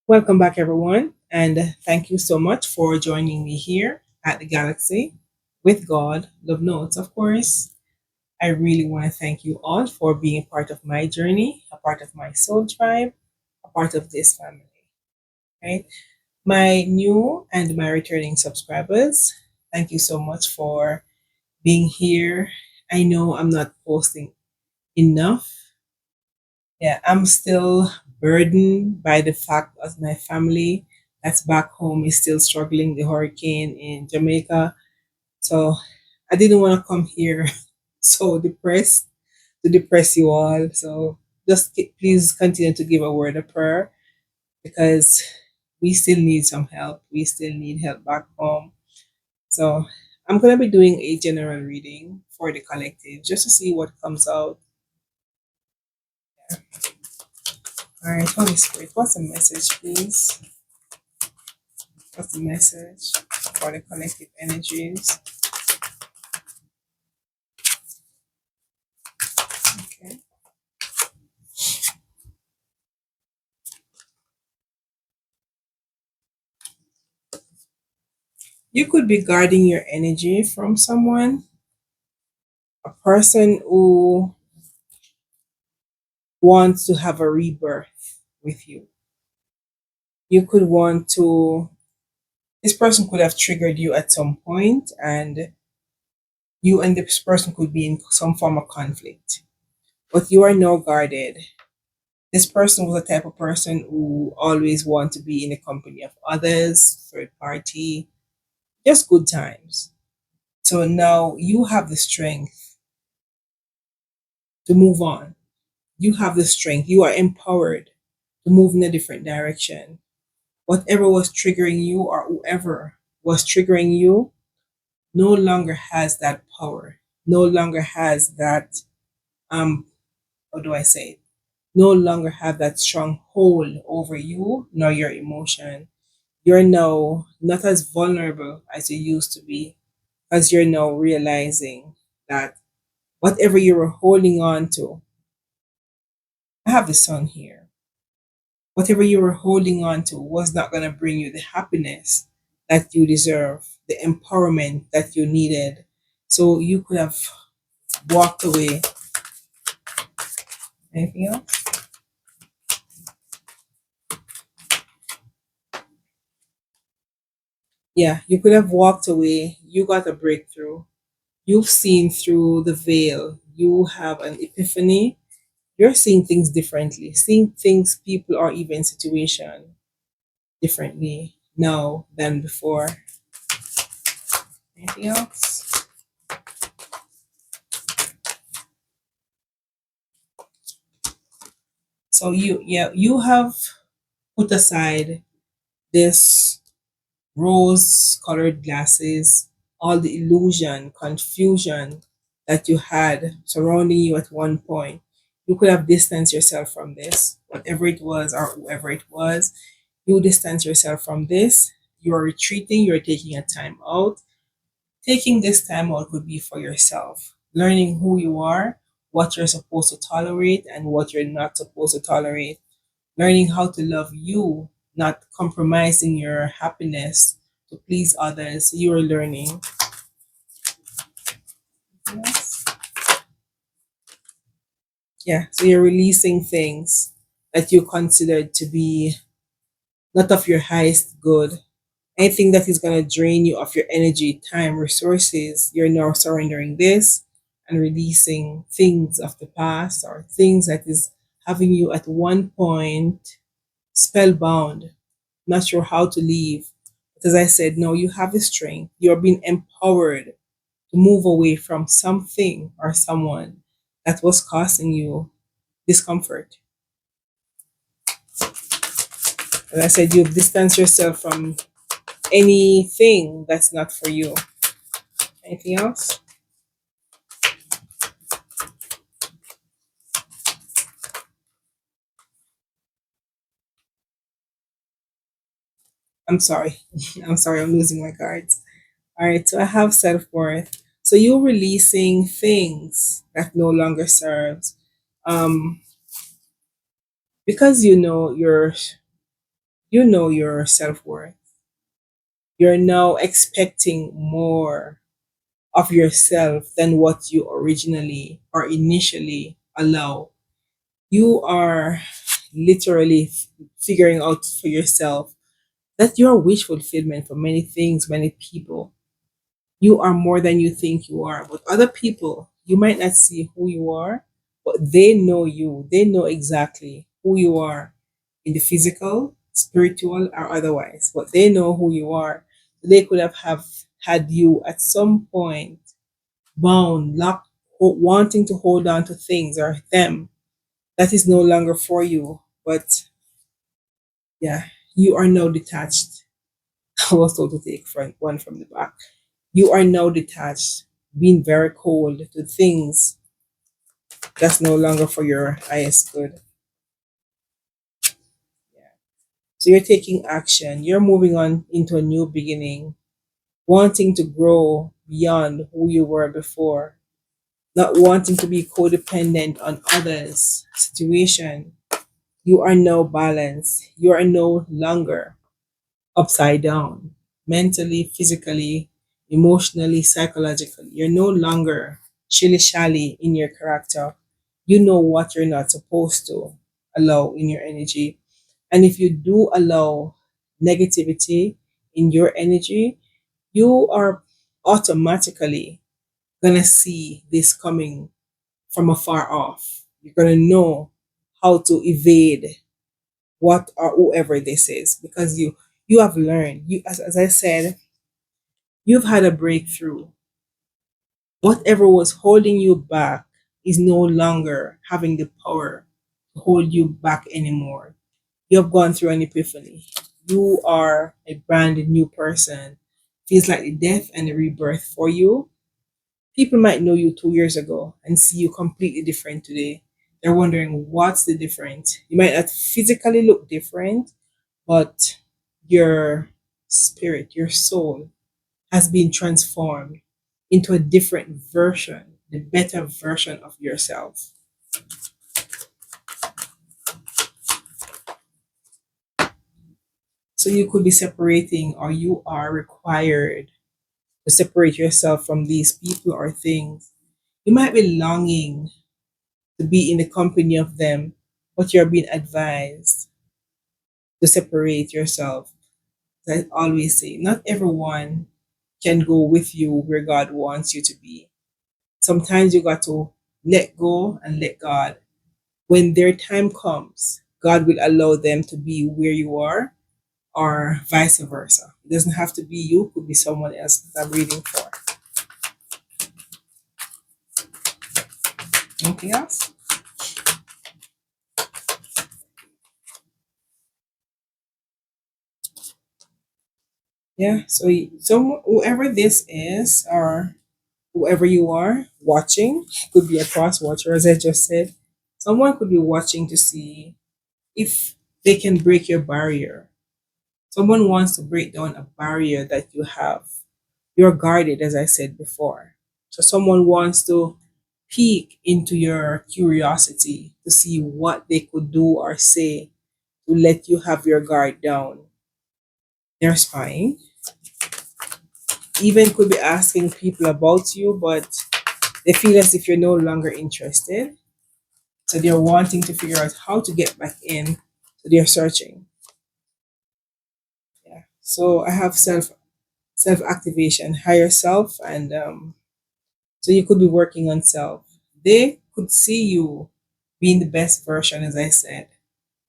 Welcome back, everyone, and thank you so much for joining me here at the Galaxy with God, Love Notes. Of course, I really want to thank you all for being a part of my journey, a part of my soul tribe, a part of this family. Right? My new and my returning subscribers, thank you so much for being here. I know I'm not posting enough. Yeah, I'm still burdened by the fact that my family that's back home is still struggling the hurricane in Jamaica. So I didn't want to come here so depressed to depress you all. So please continue to give a word of prayer because we still need some help. We still need help back home. So I'm going to be doing a general reading for the collective just to see what comes out. All right, Holy Spirit, what's the message, please? What's the message for the collective energies? Okay. You could be guarding your energy from someone, a person who wants to have a rebirth with you. You could want to, this person could have triggered you at some point, and you and this person could be in some form of conflict, but you are now guarded. This person was a type of person who always want to be in the company of others, third party, just good times. So now you have the strength to move on. You have the strength. You are empowered to move in a different direction. Whatever was triggering you or whoever was triggering you no longer has that power, no longer has that, how do I say it? No longer have that strong hold over you nor your emotion. You're now not as vulnerable as you used to be as you're now realizing that whatever you were holding on to, I have the sun here. Whatever you were holding on to was not going to bring you the happiness that you deserve, the empowerment that you needed. So you could have walked away. Anything else? Yeah, you could have walked away. You got a breakthrough. You've seen through the veil. You have an epiphany. You're seeing things differently, seeing things, people, or even situation differently now than before. Anything else? So you have put aside this rose colored glasses, all the illusion, confusion that you had surrounding you at one point. You could have distanced yourself from this, whatever it was or whoever it was. You distance yourself from this. You are retreating, you're taking a time out. Taking this time out could be for yourself, learning who you are, what you're supposed to tolerate, and what you're not supposed to tolerate. Learning how to love you, not compromising your happiness to please others. You are learning. Yes. Yeah, so you're releasing things that you considered to be not of your highest good. Anything that is going to drain you of your energy, time, resources, you're now surrendering this and releasing things of the past or things that is having you at one point spellbound, not sure how to leave. But as I said, no, you have the strength. You're being empowered to move away from something or someone that was causing you discomfort. As I said, you've distanced yourself from anything that's not for you. Anything else? I'm sorry. I'm sorry, I'm losing my cards. All right, so I have self worth. So you're releasing things that no longer serves. Um, because you know You know your self worth. You're now expecting more of yourself than what you originally or initially allow. You are literally figuring out for yourself that your wish fulfillment for many things, many people. You are more than you think you are. But other people, you might not see who you are, but they know you. They know exactly who you are in the physical, spiritual, or otherwise. But they know who you are. They could have had you at some point bound, locked, wanting to hold on to things or them that is no longer for you. But yeah, you are now detached. I was told to take front one from the back. You are now detached, being very cold to things that's no longer for your highest good. Yeah. So you're taking action. You're moving on into a new beginning, wanting to grow beyond who you were before, not wanting to be codependent on others' situation. You are now balanced. You are no longer upside down, mentally, physically, emotionally, psychologically. You're no longer shilly shally in your character. You know what you're not supposed to allow in your energy. And if you do allow negativity in your energy, you are automatically gonna see this coming from afar off. You're gonna know how to evade what or whoever this is because you have learned. You as I said, you've had a breakthrough. Whatever was holding you back is no longer having the power to hold you back anymore. You have gone through an epiphany. You are a brand new person. Feels like the death and the rebirth for you. People might know you 2 years ago and see you completely different today. They're wondering what's the difference. You might not physically look different, but your spirit, your soul has been transformed into a different version, the better version of yourself. So you could be separating, or you are required to separate yourself from these people or things. You might be longing to be in the company of them, but you're being advised to separate yourself. I always say, not everyone can go with you where God wants you to be. Sometimes you got to let go and let God. When their time comes, God will allow them to be where you are or vice versa. It doesn't have to be you, it could be someone else that I'm reading for. Anything else? Yeah, so whoever this is or whoever you are watching, could be a cross watcher, as I just said. Someone could be watching to see if they can break your barrier. Someone wants to break down a barrier that you have. You're guarded, as I said before. So someone wants to peek into your curiosity to see what they could do or say to let you have your guard down. They're spying. Even could be asking people about you, but they feel as if you're no longer interested. So they're wanting to figure out how to get back in. So they're searching. Yeah. So I have self activation, higher self, and so you could be working on self. They could see you being the best version, as I said,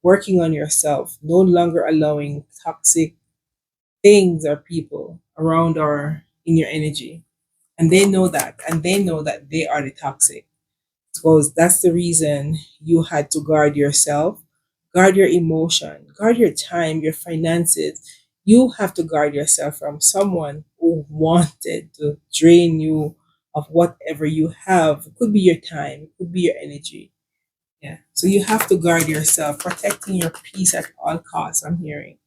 working on yourself, no longer allowing toxic things or people around or in your energy. And they know that, and they know that they are the toxic. Because that's the reason you had to guard yourself, guard your emotion, guard your time, your finances. You have to guard yourself from someone who wanted to drain you of whatever you have. It could be your time, it could be your energy. Yeah. So you have to guard yourself, protecting your peace at all costs. I'm hearing.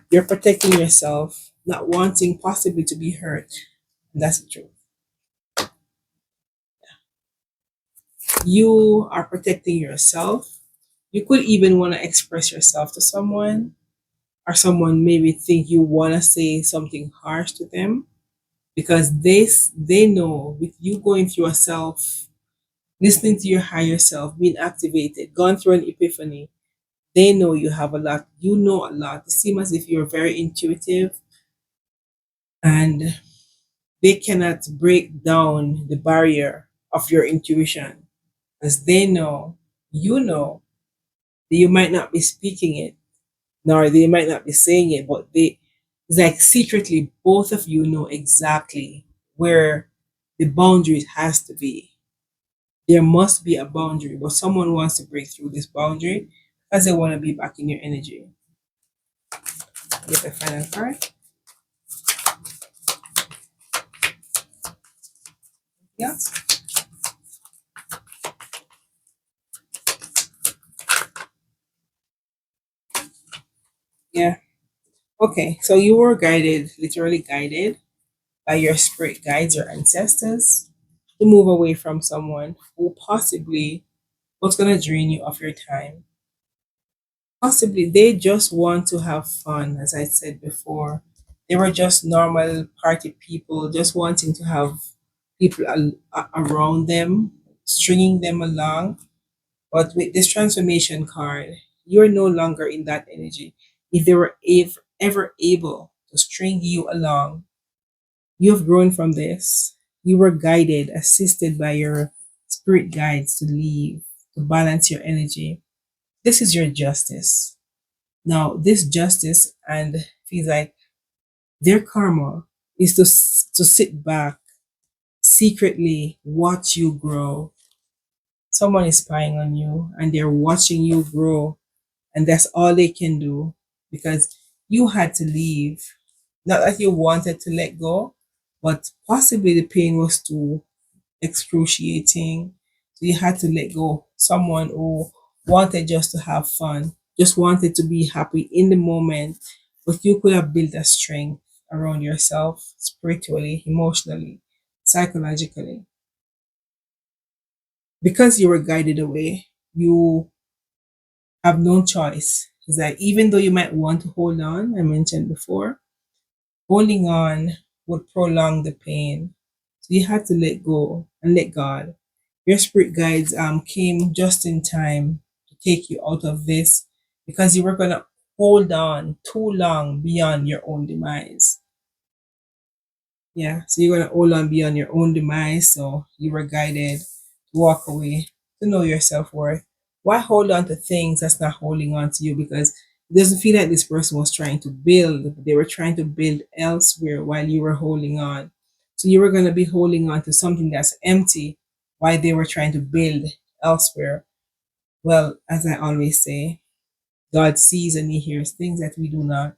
You're protecting yourself, not wanting possibly to be hurt. And that's the truth. You are protecting yourself. You could even want to express yourself to someone, or someone maybe think you want to say something harsh to them, because they know with you going through a self, listening to your higher self, being activated, gone through an epiphany, they know you have a lot, you know a lot. It seems as if you're very intuitive, and they cannot break down the barrier of your intuition, as they know, you know, that you might not be speaking it, nor they might not be saying it, but they, it's like secretly both of you know exactly where the boundaries has to be. There must be a boundary, but someone wants to break through this boundary because they want to be back in your energy. Get the final card. Yes. Yeah. Okay. So you were guided, literally guided by your spirit guides, your ancestors, to move away from someone who possibly was going to drain you of your time. Possibly they just want to have fun, as I said before. They were just normal party people, just wanting to have people around them, stringing them along. But with this transformation card, you're no longer in that energy. If they were ever able to string you along, you have grown from this. You were guided, assisted by your spirit guides to leave, to balance your energy. This is your justice. Now, this justice and feels like their karma is to sit back, secretly watch you grow. Someone is spying on you and they're watching you grow, and that's all they can do because you had to leave. Not that you wanted to let go, but possibly the pain was too excruciating. So you had to let go. Someone who wanted just to have fun, just wanted to be happy in the moment, but you could have built a strength around yourself spiritually, emotionally, psychologically. Because you were guided away, you have no choice. Is that even though you might want to hold on, I mentioned before, holding on would prolong the pain. So you had to let go and let God. Your spirit guides came just in time to take you out of this because you were gonna hold on too long beyond your own demise. Yeah, so you're gonna hold on beyond your own demise. So you were guided to walk away, to know your self worth. Why hold on to things that's not holding on to you? Because it doesn't feel like this person was trying to build. They were trying to build elsewhere while you were holding on. So you were gonna be holding on to something that's empty while they were trying to build elsewhere. Well, as I always say, God sees and He hears things that we do not.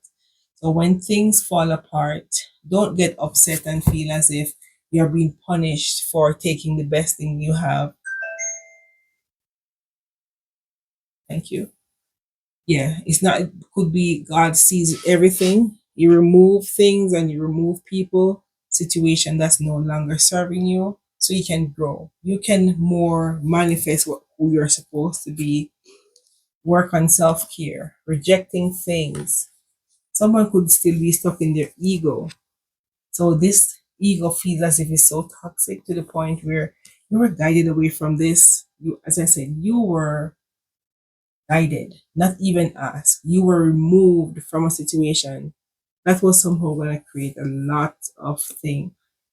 So when things fall apart, don't get upset and feel as if you're being punished for taking the best thing you have. Thank you. Yeah, it's not, it could be God sees everything. You remove things and you remove people, situation that's no longer serving you, so you can grow. You can more manifest who you're supposed to be, work on self care, rejecting things. Someone could still be stuck in their ego. So this ego feels as if it's so toxic to the point where you were guided away from this. You, as I said, you were guided, not even asked. You were removed from a situation that was somehow going to create a lot of things.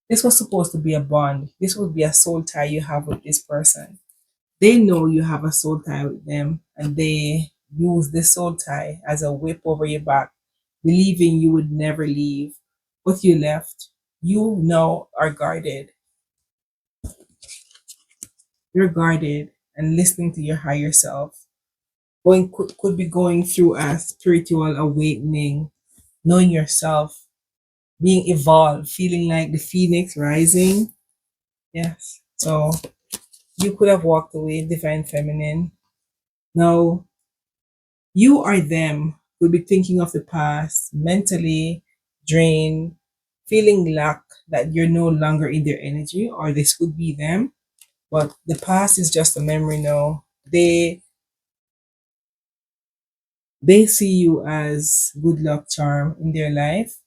This was supposed to be a bond. This would be a soul tie you have with this person. They know you have a soul tie with them, and they use this soul tie as a whip over your back, believing you would never leave. But you left. You now are guarded. You're guarded and listening to your higher self. Could be going through a spiritual awakening, knowing yourself, being evolved, feeling like the phoenix rising. Yes. So you could have walked away, divine feminine. Now you are them. Could be thinking of the past, mentally drained, feeling lack that you're no longer in their energy, or this could be them. But the past is just a memory now. They see you as good luck charm in their life,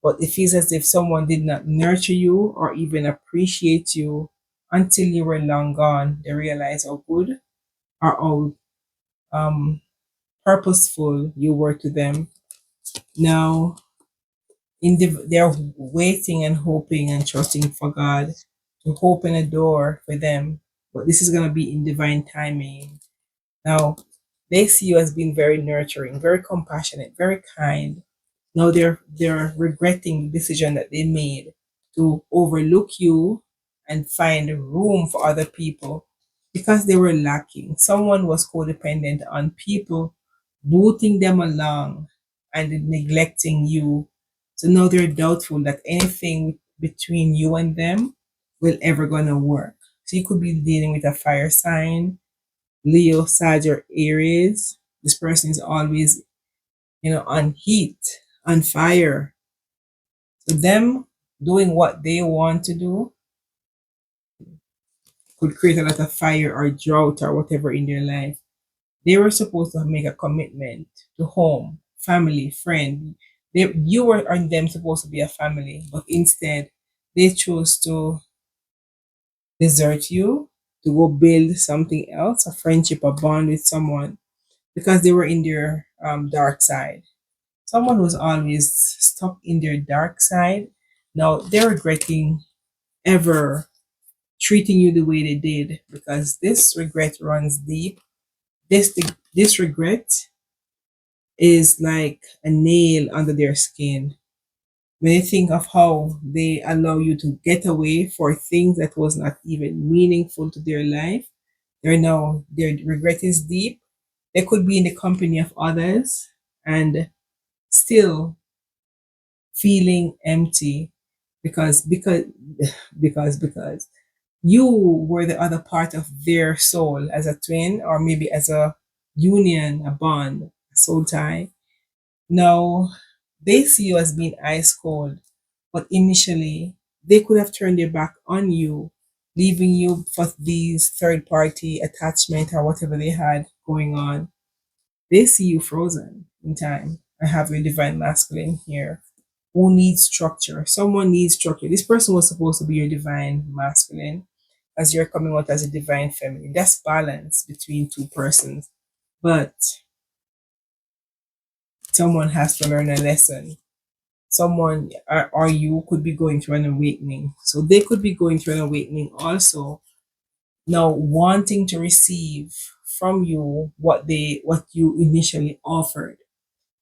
but it feels as if someone did not nurture you or even appreciate you until you were long gone. They realize how good or how um, purposeful you were to them. Now, they're waiting and hoping and trusting for God to open a door for them. But this is going to be in divine timing. Now, they see you as being very nurturing, very compassionate, very kind. Now they're regretting the decision that they made to overlook you and find room for other people because they were lacking. Someone was codependent on people booting them along and neglecting you. So now they're doubtful that anything between you and them will ever gonna work. So you could be dealing with a fire sign, Leo, Sag, or Aries. This person is always, on heat, on fire. So them doing what they want to do could create a lot of fire or drought or whatever in their life. They were supposed to make a commitment to home, family, friend. You were and them supposed to be a family, but instead they chose to desert you to go build something else, a friendship, a bond with someone because they were in their dark side. Someone who's always stuck in their dark side. Now they're regretting ever treating you the way they did because this regret runs deep. This regret is like a nail under their skin. When you think of how they allow you to get away for things that was not even meaningful to their life, their regret is deep. They could be in the company of others and still feeling empty because because you were the other part of their soul as a twin or maybe as a union, a bond, a soul tie. Now they see you as being ice cold, but initially they could have turned their back on you, leaving you for these third party attachment or whatever they had going on. They see you frozen in time. I have your divine masculine here who needs structure. Someone needs structure. This person was supposed to be your divine masculine as you're coming out as a divine feminine. That's balance between two persons. But someone has to learn a lesson. Someone or you could be going through an awakening. So they could be going through an awakening also. Now wanting to receive from you what you initially offered.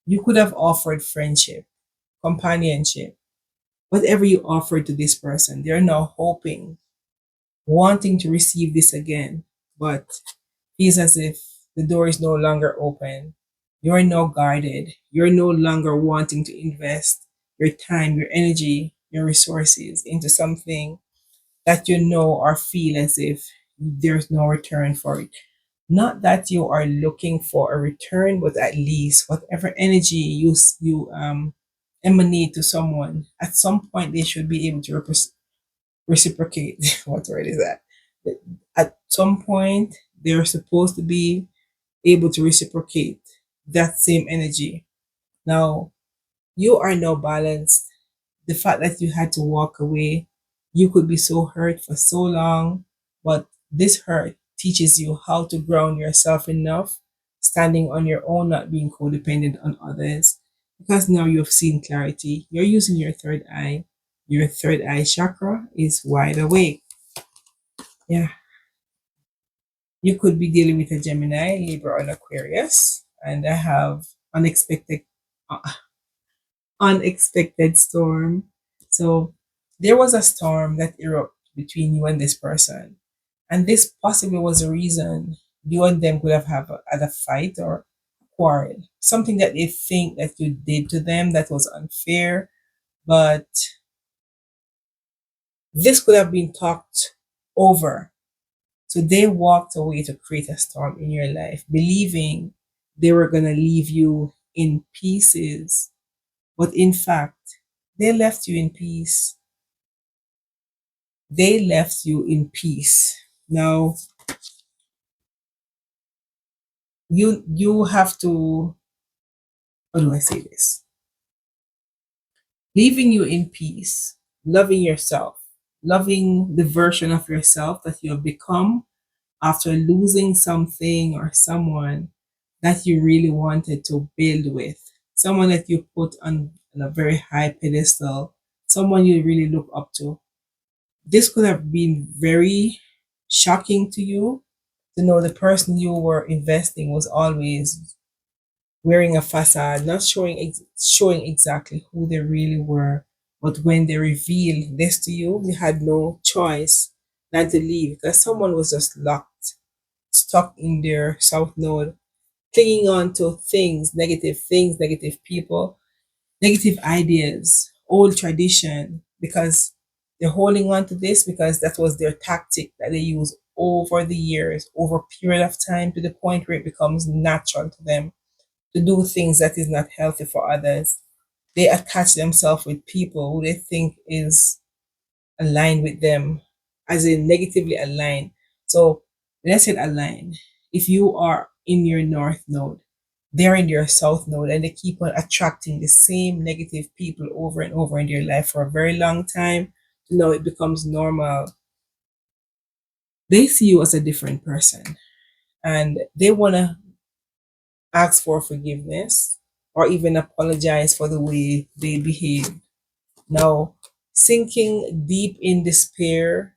You could have offered friendship, companionship, whatever you offered to this person. They're now hoping, wanting to receive this again, but feels as if the door is no longer open. You're now guarded. You're no longer wanting to invest your time, your energy, your resources into something that you know or feel as if there's no return for it. Not that you are looking for a return, but at least whatever energy you emanate to someone, at some point they should be able to reciprocate. What word is that? At some point, they're supposed to be able to reciprocate that same energy. Now, you are now balanced. The fact that you had to walk away, you could be so hurt for so long, but this hurt teaches you how to ground yourself enough, standing on your own, not being codependent on others. Because now you've seen clarity, you're using your third eye. Your third eye chakra is wide awake. Yeah, you could be dealing with a Gemini, Libra, or Aquarius, and I have uh, unexpected storm. So there was a storm that erupted between you and this person, and this possibly was the reason you and them could had a fight or quarrel. Something that they think that you did to them that was unfair, but this could have been talked over. So they walked away to create a storm in your life, believing they were going to leave you in pieces. But in fact, they left you in peace. They left you in peace. Now, you have to How do I say this? Leaving you in peace, loving yourself, loving the version of yourself that you have become after losing something or someone that you really wanted to build with, someone that you put on a very high pedestal, someone you really look up to. This could have been very shocking to you to know the person you were investing was always wearing a facade, not showing exactly who they really were. But when they revealed this to you, you had no choice than to leave because someone was just locked, stuck in their south node, clinging on to things, negative people, negative ideas, old tradition, because they're holding on to this because that was their tactic that they use over the years, over a period of time to the point where it becomes natural to them to do things that is not healthy for others. They attach themselves with people who they think is aligned with them, as in negatively aligned. So let's say aligned. If you are in your north node, they're in your south node and they keep on attracting the same negative people over and over in their life for a very long time. Now it becomes normal. They see you as a different person and they want to ask for forgiveness or even apologize for the way they behave. Now, sinking deep in despair,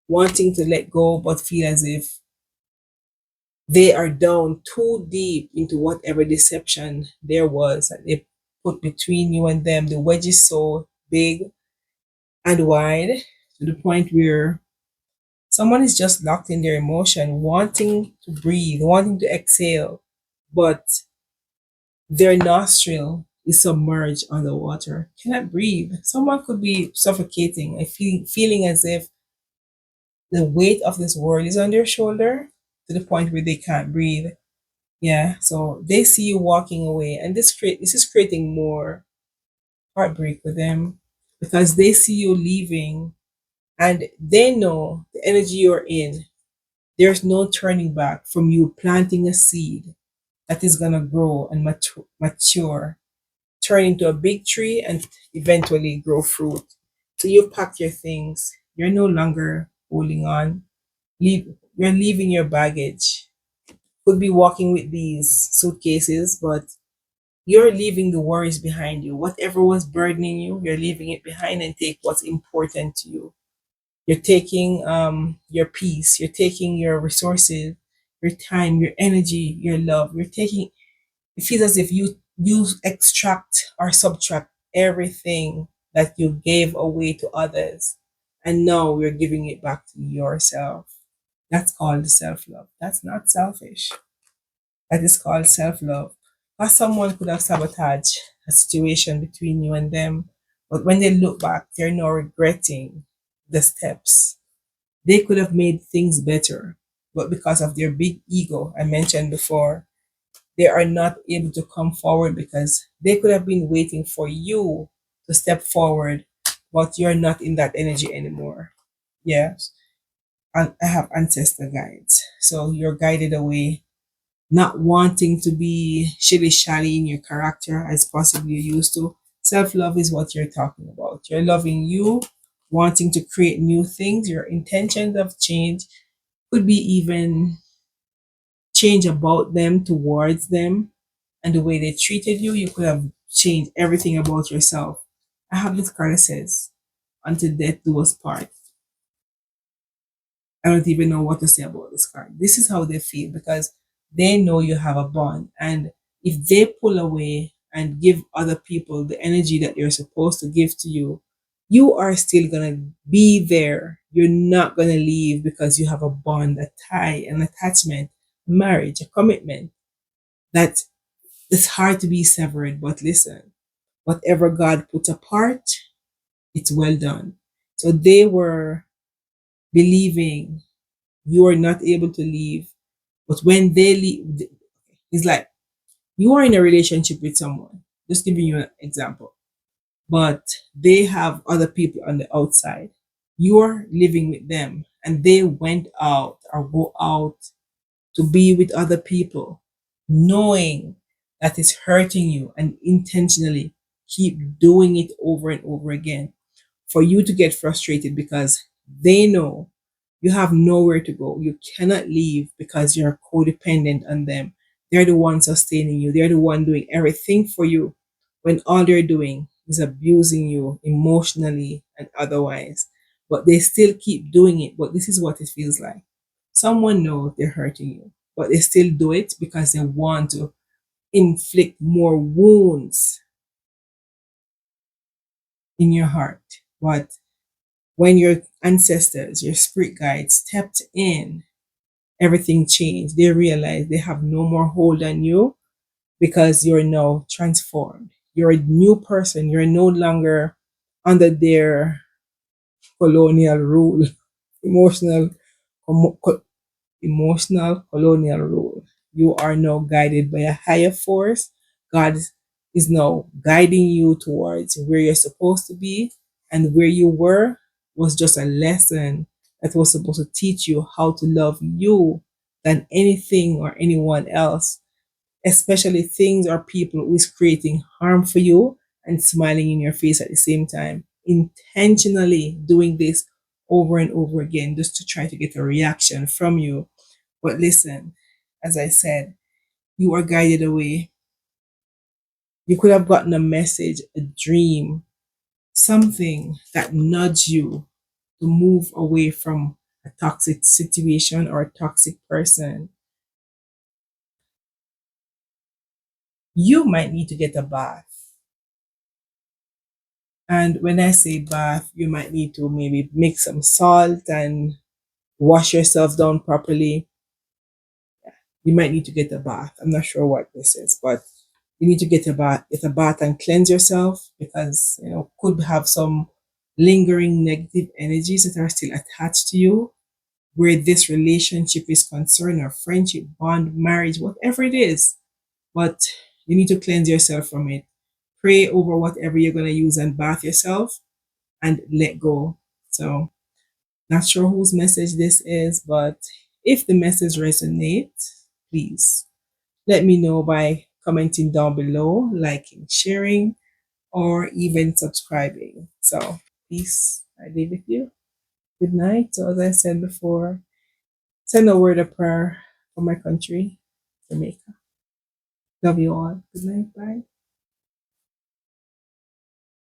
wanting to let go, but feel as if they are down too deep into whatever deception there was that they put between you and them. The wedge is so big and wide to the point where someone is just locked in their emotion, wanting to breathe, wanting to exhale, but their nostril is submerged underwater, cannot breathe. Someone could be suffocating and feeling as if the weight of this world is on their shoulder to the point where they can't breathe. Yeah, so they see you walking away, and this is creating more heartbreak with them because they see you leaving, and they know the energy you're in. There's no turning back from you planting a seed that is gonna grow and mature, turn into a big tree, and eventually grow fruit. So you pack your things. You're no longer holding on. You're leaving your baggage. Could be walking with these suitcases, but you're leaving the worries behind you. Whatever was burdening you, you're leaving it behind and take what's important to you. You're taking your peace, you're taking your resources, your time, your energy, your love. You're taking it feels as if you extract or subtract everything that you gave away to others. And now we're giving it back to yourself. That's called self love. That's not selfish. That is called self love. Because someone could have sabotaged a situation between you and them, but when they look back, they're now regretting the steps. They could have made things better, but because of their big ego, I mentioned before, they are not able to come forward because they could have been waiting for you to step forward, but you're not in that energy anymore. Yes. And I have ancestor guides. So you're guided away, not wanting to be shilly shally in your character as possibly you used to. Self love is what you're talking about. You're loving you, wanting to create new things. Your intentions have changed. Could be even change about them towards them and the way they treated you. You could have changed everything about yourself. I have this card that says, until death do us part. I don't even know what to say about this card. This is how they feel because they know you have a bond. And if they pull away and give other people the energy that they're supposed to give to you, you are still going to be there. You're not going to leave because you have a bond, a tie, an attachment, marriage, a commitment that it's hard to be severed. But listen, whatever God put apart, it's well done. So they were believing you are not able to leave. But when they leave, it's like you are in a relationship with someone. Just giving you an example. But they have other people on the outside. You're living with them and they went out or go out to be with other people, knowing that is hurting you and intentionally keep doing it over and over again for you to get frustrated because they know you have nowhere to go. You cannot leave because you're codependent on them. They're the ones sustaining you, they're the one doing everything for you when all they're doing is abusing you emotionally and otherwise. But they still keep doing it. But this is what it feels like. Someone knows they're hurting you, but they still do it because they want to inflict more wounds in your heart. But when your ancestors, your spirit guides stepped in, everything changed. They realized they have no more hold on you because you're now transformed. You're a new person. You're no longer under their colonial rule, emotional, emotional colonial rule. You are now guided by a higher force. God is now guiding you towards where you're supposed to be, and where you were was just a lesson that was supposed to teach you how to love you than anything or anyone else, especially things or people who is creating harm for you and smiling in your face at the same time, intentionally doing this over and over again just to try to get a reaction from you. But listen, as I said, you are guided away. You could have gotten a message, a dream, something that nudged you to move away from a toxic situation or a toxic person. You might need to get a bath. And when I say bath, you might need to maybe mix some salt and wash yourself down properly. You might need to get a bath. I'm not sure what this is, but you need to get a bath and cleanse yourself because could have some lingering negative energies that are still attached to you where this relationship is concerned, or friendship, bond, marriage, whatever it is. But you need to cleanse yourself from it. Pray over whatever you're gonna use and bath yourself and let go. So not sure whose message this is, but if the message resonates, please let me know by commenting down below, liking, sharing, or even subscribing. So peace. I leave with you. Good night. So as I said before, send a word of prayer for my country, Jamaica. Love you all. Good night. Bye.